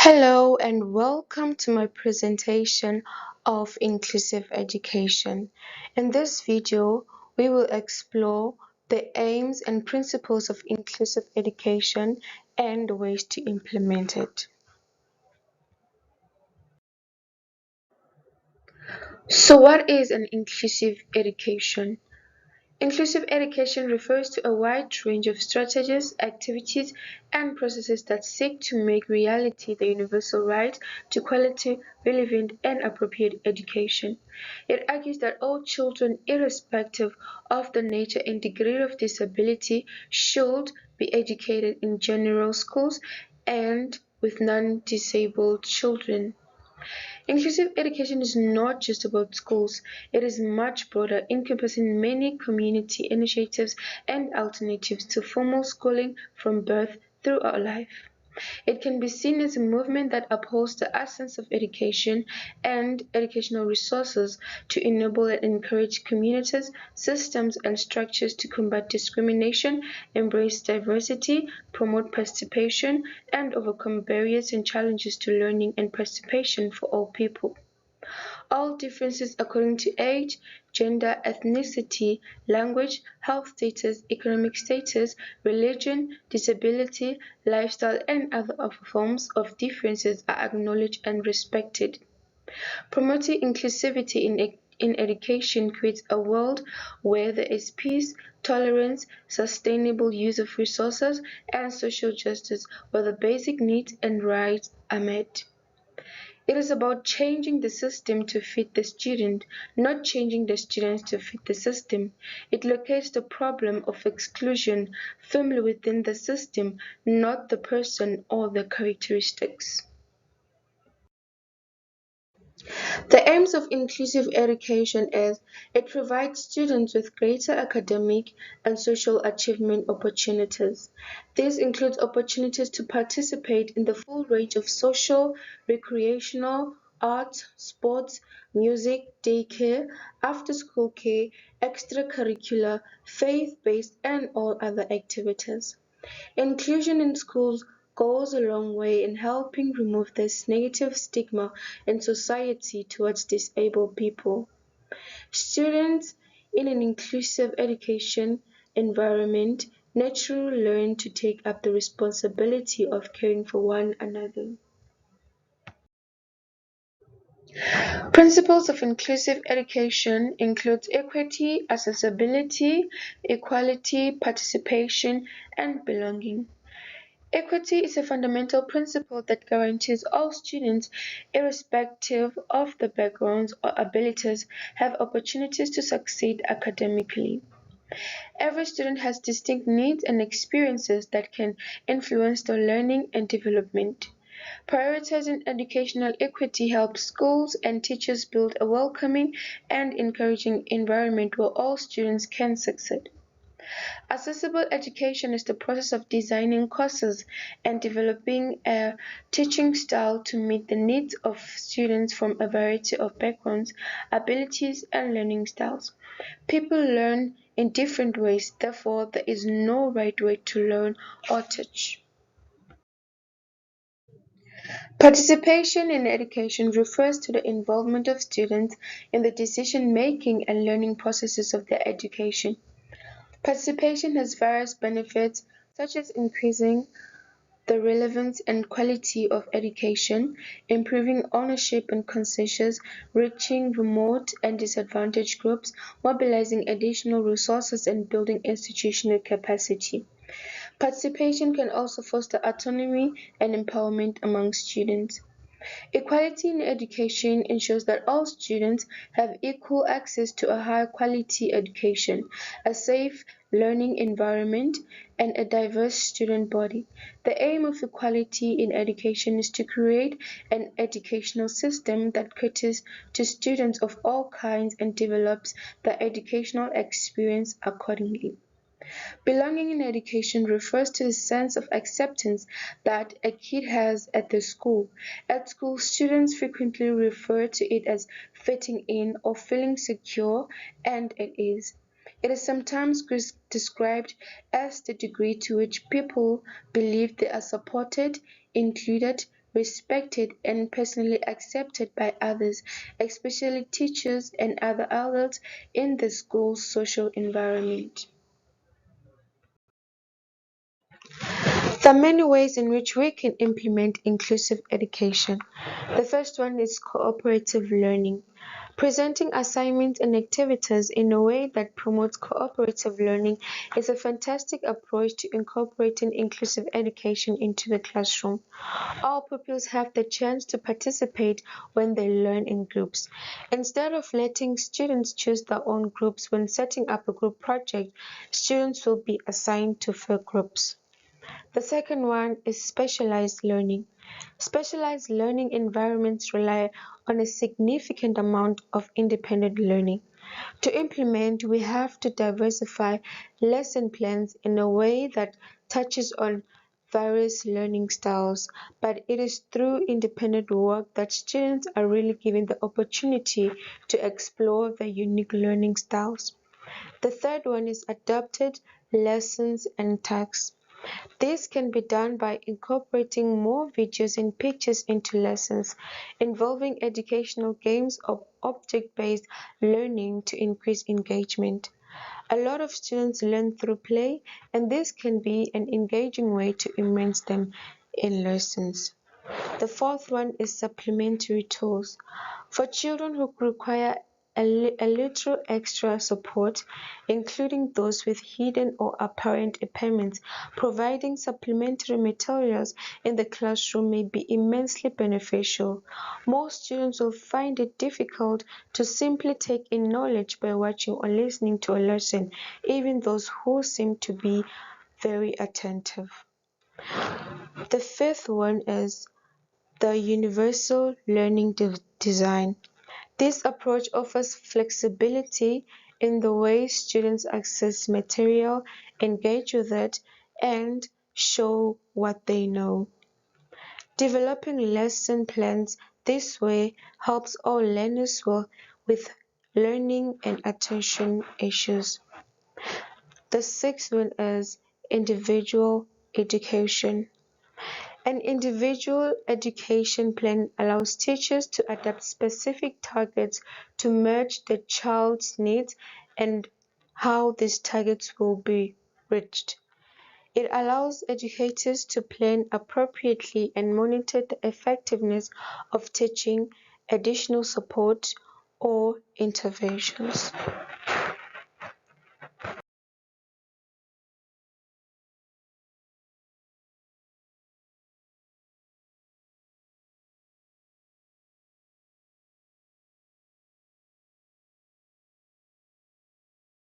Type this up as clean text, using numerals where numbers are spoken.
Hello and welcome to my presentation of inclusive education. In this video, we will explore the aims and principles of inclusive education and ways to implement it. So what is an inclusive education? Inclusive education refers to a wide range of strategies, activities, and processes that seek to make reality the universal right to quality, relevant, and appropriate education. It argues that all children, irrespective of the nature and degree of disability, should be educated in general schools and with non-disabled children. Inclusive education is not just about schools, it is much broader, encompassing many community initiatives and alternatives to formal schooling from birth throughout life. It can be seen as a movement that upholds the essence of education and educational resources to enable and encourage communities, systems, and structures to combat discrimination, embrace diversity, promote participation, and overcome barriers and challenges to learning and participation for all people. All differences according to age, gender, ethnicity, language, health status, economic status, religion, disability, lifestyle, and other forms of differences are acknowledged and respected. Promoting inclusivity in education creates a world where there is peace, tolerance, sustainable use of resources, and social justice, where the basic needs and rights are met. It is about changing the system to fit the student, not changing the students to fit the system. It locates the problem of exclusion firmly within the system, not the person or the characteristics. The aims of inclusive education is it provides students with greater academic and social achievement opportunities. This includes opportunities to participate in the full range of social, recreational, arts, sports, music, daycare, after-school care, extracurricular, faith-based, and all other activities. Inclusion in schools goes a long way in helping remove this negative stigma in society towards disabled people. Students in an inclusive education environment naturally learn to take up the responsibility of caring for one another. Principles of inclusive education include equity, accessibility, equality, participation, and belonging. Equity is a fundamental principle that guarantees all students, irrespective of their backgrounds or abilities, have opportunities to succeed academically. Every student has distinct needs and experiences that can influence their learning and development. Prioritizing educational equity helps schools and teachers build a welcoming and encouraging environment where all students can succeed. Accessible education is the process of designing courses and developing a teaching style to meet the needs of students from a variety of backgrounds, abilities, and learning styles. People learn in different ways, therefore, there is no right way to learn or teach. Participation in education refers to the involvement of students in the decision-making and learning processes of their education. Participation has various benefits, such as increasing the relevance and quality of education, improving ownership and consensus, reaching remote and disadvantaged groups, mobilizing additional resources, and building institutional capacity. Participation can also foster autonomy and empowerment among students. Equality in education ensures that all students have equal access to a high-quality education, a safe learning environment, and a diverse student body. The aim of equality in education is to create an educational system that caters to students of all kinds and develops the educational experience accordingly. Belonging in education refers to the sense of acceptance that a kid has at the school. At school, students frequently refer to it as fitting in or feeling secure, and it is. It is sometimes described as the degree to which people believe they are supported, included, respected, and personally accepted by others, especially teachers and other adults in the school's social environment. There are many ways in which we can implement inclusive education. The first one is cooperative learning. Presenting assignments and activities in a way that promotes cooperative learning is a fantastic approach to incorporating inclusive education into the classroom. All pupils have the chance to participate when they learn in groups. Instead of letting students choose their own groups when setting up a group project, students will be assigned to four groups. The second one is specialized learning. Specialized learning environments rely on a significant amount of independent learning. To implement, we have to diversify lesson plans in a way that touches on various learning styles, but it is through independent work that students are really given the opportunity to explore their unique learning styles. The third one is adapted lessons and tasks. This can be done by incorporating more videos and pictures into lessons, involving educational games or object-based learning to increase engagement. A lot of students learn through play, and this can be an engaging way to immerse them in lessons. The fourth one is supplementary tools. For children who require a little extra support, including those with hidden or apparent impairments, providing supplementary materials in the classroom may be immensely beneficial. Most students will find it difficult to simply take in knowledge by watching or listening to a lesson, even those who seem to be very attentive. The fifth one is the universal learning design. This approach offers flexibility in the way students access material, engage with it, and show what they know. Developing lesson plans this way helps all learners with learning and attention issues. The sixth one is individual education. An individual education plan allows teachers to adapt specific targets to match the child's needs and how these targets will be reached. It allows educators to plan appropriately and monitor the effectiveness of teaching, additional support, or interventions.